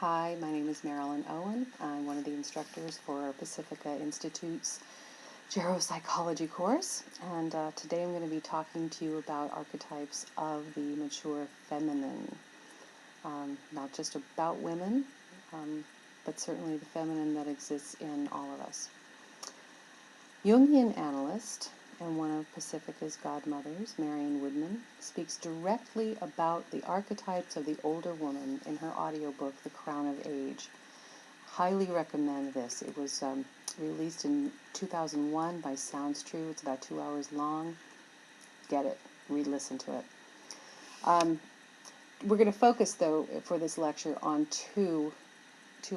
Hi, my name is Marilyn Owen. I'm one of the instructors for Pacifica Institute's Geropsychology course, and today I'm going to be talking to you about archetypes of the mature feminine. Not just about women, but certainly the feminine that exists in all of us. Jungian analyst and one of Pacifica's godmothers, Marion Woodman, speaks directly about the archetypes of the older woman in her audiobook, The Crown of Age. Highly recommend this. It was released in 2001 by Sounds True. It's about 2 hours long. Get it. Re-listen to it. We're going to focus, though, for this lecture on two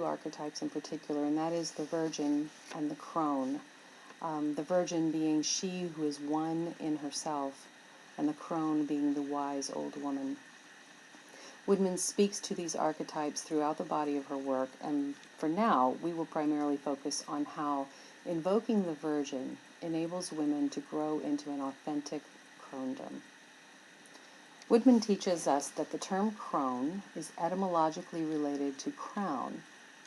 archetypes in particular, and that is the virgin and the crone. The virgin being she who is one in herself, and the crone being the wise old woman. Woodman speaks to these archetypes throughout the body of her work, and for now, we will primarily focus on how invoking the virgin enables women to grow into an authentic cronedom. Woodman teaches us that the term crone is etymologically related to crown,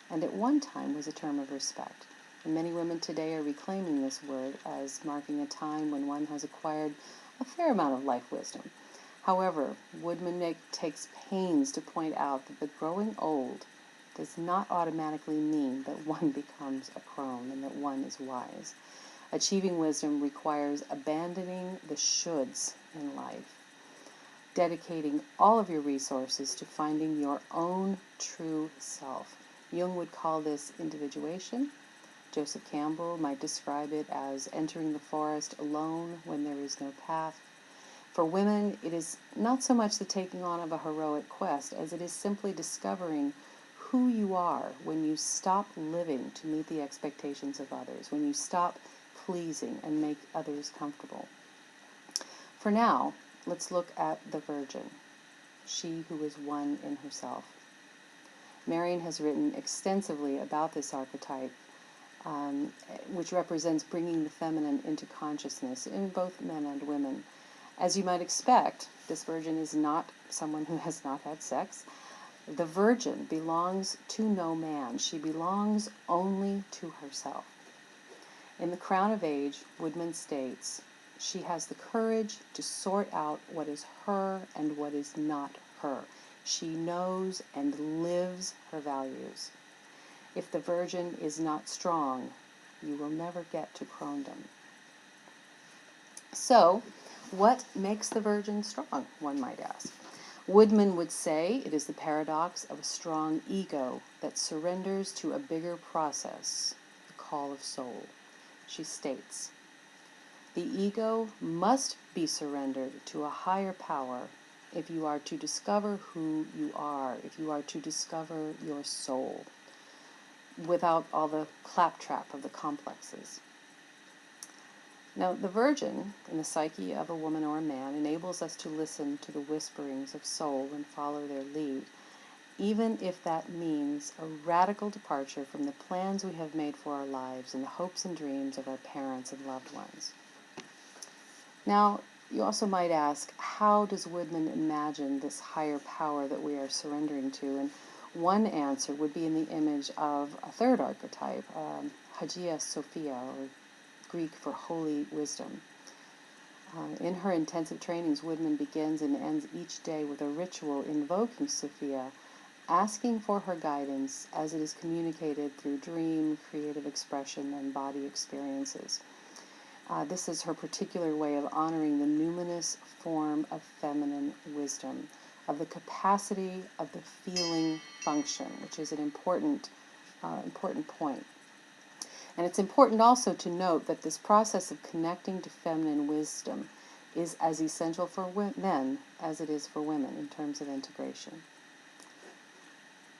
and at one time was a term of respect. And many women today are reclaiming this word as marking a time when one has acquired a fair amount of life wisdom. However, Woodman takes pains to point out that the growing old does not automatically mean that one becomes a crone and that one is wise. Achieving wisdom requires abandoning the shoulds in life, dedicating all of your resources to finding your own true self. Jung would call this individuation. Joseph Campbell might describe it as entering the forest alone when there is no path. For women, it is not so much the taking on of a heroic quest as it is simply discovering who you are when you stop living to meet the expectations of others, when you stop pleasing and make others comfortable. For now, let's look at the virgin, she who is one in herself. Marion has written extensively about this archetype, which represents bringing the feminine into consciousness in both men and women. As you might expect, this virgin is not someone who has not had sex. The virgin belongs to no man. She belongs only to herself. In The Crown of Age, Woodman states, she has the courage to sort out what is her and what is not her. She knows and lives her values. If the virgin is not strong, you will never get to cronedom. So, what makes the virgin strong, one might ask? Woodman would say it is the paradox of a strong ego that surrenders to a bigger process, the call of soul. She states, the ego must be surrendered to a higher power if you are to discover who you are, if you are to discover your soul, without all the claptrap of the complexes. Now, the virgin, in the psyche of a woman or a man, enables us to listen to the whisperings of soul and follow their lead, even if that means a radical departure from the plans we have made for our lives and the hopes and dreams of our parents and loved ones. Now, you also might ask, how does Woodman imagine this higher power that we are surrendering to? And one answer would be in the image of a third archetype, Hagia Sophia, or Greek for holy wisdom. In her intensive trainings, Woodman begins and ends each day with a ritual invoking Sophia, asking for her guidance as it is communicated through dream, creative expression, and body experiences. This is her particular way of honoring the numinous form of feminine wisdom, of the capacity of the feeling function, which is an important point. And it's important also to note that this process of connecting to feminine wisdom is as essential for men as it is for women in terms of integration.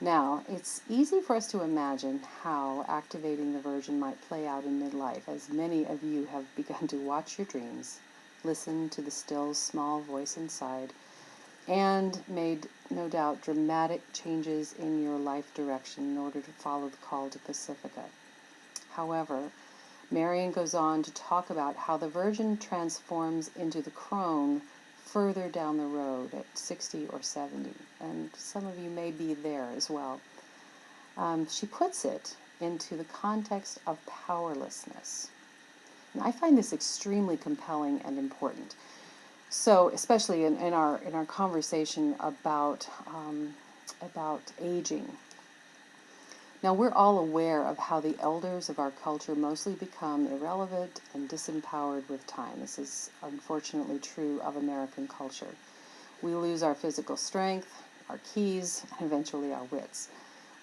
Now, it's easy for us to imagine how activating the virgin might play out in midlife, as many of you have begun to watch your dreams, listen to the still small voice inside, and made, no doubt, dramatic changes in your life direction in order to follow the call to Pacifica. However, Marion goes on to talk about how the virgin transforms into the crone further down the road at 60 or 70, and some of you may be there as well. She puts it into the context of powerlessness. And I find this extremely compelling and important. So, especially in our conversation about aging. Now, we're all aware of how the elders of our culture mostly become irrelevant and disempowered with time. This is unfortunately true of American culture. We lose our physical strength, our keys, and eventually our wits.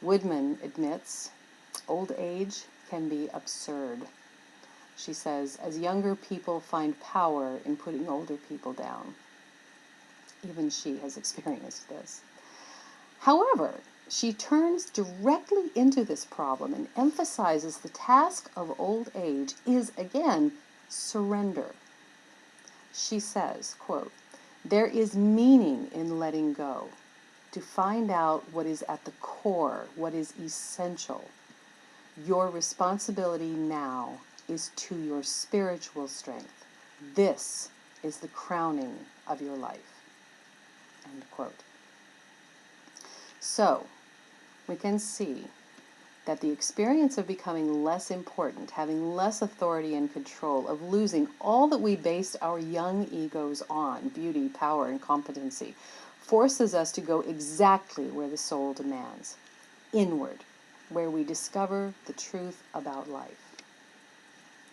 Woodman admits old age can be absurd. She says, as younger people find power in putting older people down. Even she has experienced this. However, she turns directly into this problem and emphasizes the task of old age is, again, surrender. She says, quote, there is meaning in letting go, to find out what is at the core, what is essential. Your responsibility now is to your spiritual strength. This is the crowning of your life. End quote. So, we can see that the experience of becoming less important, having less authority and control, of losing all that we based our young egos on, beauty, power, and competency, forces us to go exactly where the soul demands, inward, where we discover the truth about life.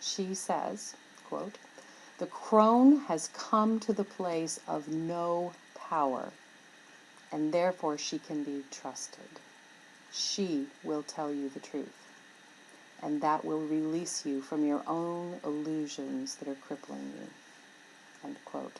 She says, quote, the crone has come to the place of no power, and therefore she can be trusted. She will tell you the truth, and that will release you from your own illusions that are crippling you. End quote.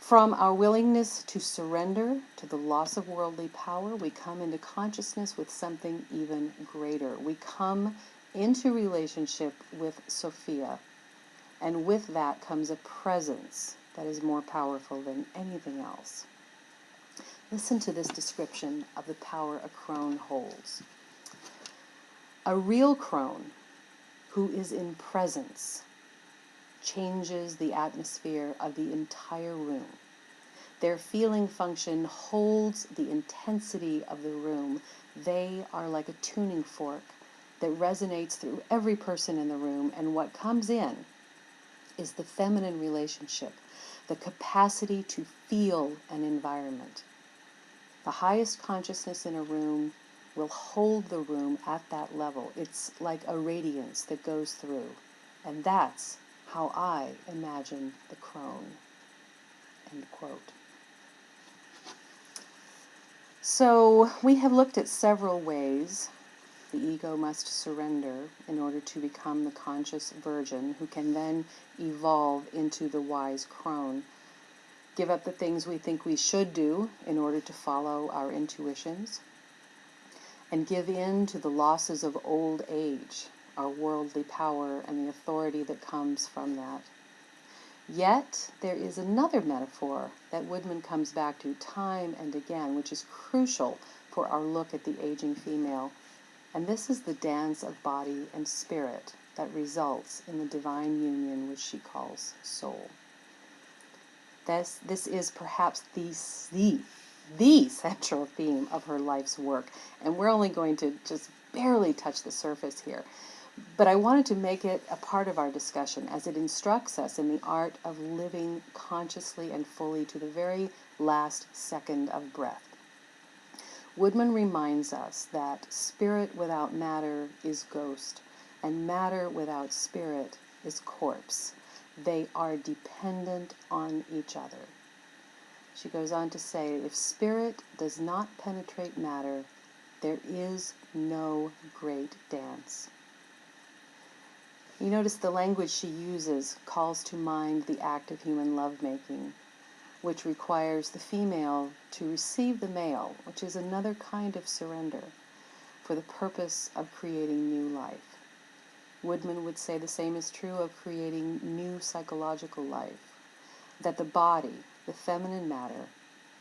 From our willingness to surrender to the loss of worldly power, we come into consciousness with something even greater. We come into relationship with Sophia, and with that comes a presence that is more powerful than anything else. Listen to this description of the power a crone holds. A real crone who is in presence changes the atmosphere of the entire room. Their feeling function holds the intensity of the room. They are like a tuning fork that resonates through every person in the room, and what comes in is the feminine relationship, the capacity to feel an environment. The highest consciousness in a room will hold the room at that level. It's like a radiance that goes through. And that's how I imagine the crone. End quote. So we have looked at several ways the ego must surrender in order to become the conscious virgin who can then evolve into the wise crone. Give up the things we think we should do in order to follow our intuitions, and give in to the losses of old age, our worldly power, and the authority that comes from that. Yet, there is another metaphor that Woodman comes back to time and again, which is crucial for our look at the aging female, and this is the dance of body and spirit that results in the divine union which she calls soul. This is perhaps the central theme of her life's work, and we're only going to just barely touch the surface here. But I wanted to make it a part of our discussion as it instructs us in the art of living consciously and fully to the very last second of breath. Woodman reminds us that spirit without matter is ghost, and matter without spirit is corpse. They are dependent on each other. She goes on to say, if spirit does not penetrate matter, there is no great dance. You notice the language she uses calls to mind the act of human lovemaking, which requires the female to receive the male, which is another kind of surrender, for the purpose of creating new life. Woodman would say the same is true of creating new psychological life, that the body, the feminine matter,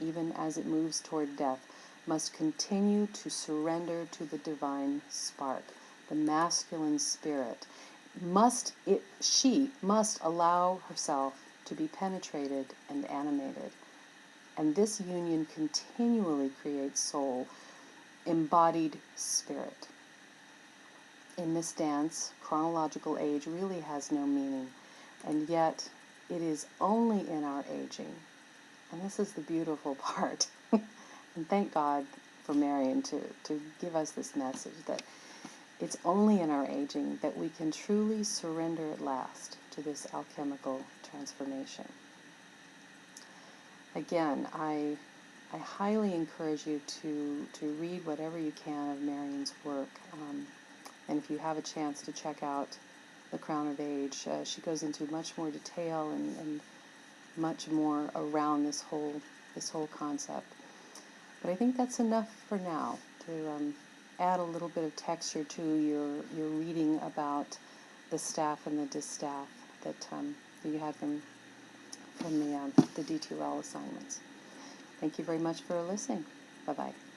even as it moves toward death, must continue to surrender to the divine spark, the masculine spirit. She must allow herself to be penetrated and animated. And this union continually creates soul, embodied spirit. In this dance, chronological age really has no meaning, and yet it is only in our aging, and this is the beautiful part, and thank God for Marion to give us this message, that it's only in our aging that we can truly surrender at last to this alchemical transformation. Again, I highly encourage you to read whatever you can of Marion's work. And if you have a chance to check out The Crown of Age, she goes into much more detail and much more around this whole concept. But I think that's enough for now to add a little bit of texture to your reading about the staff and the distaff that you had from the D2L assignments. Thank you very much for listening. Bye-bye.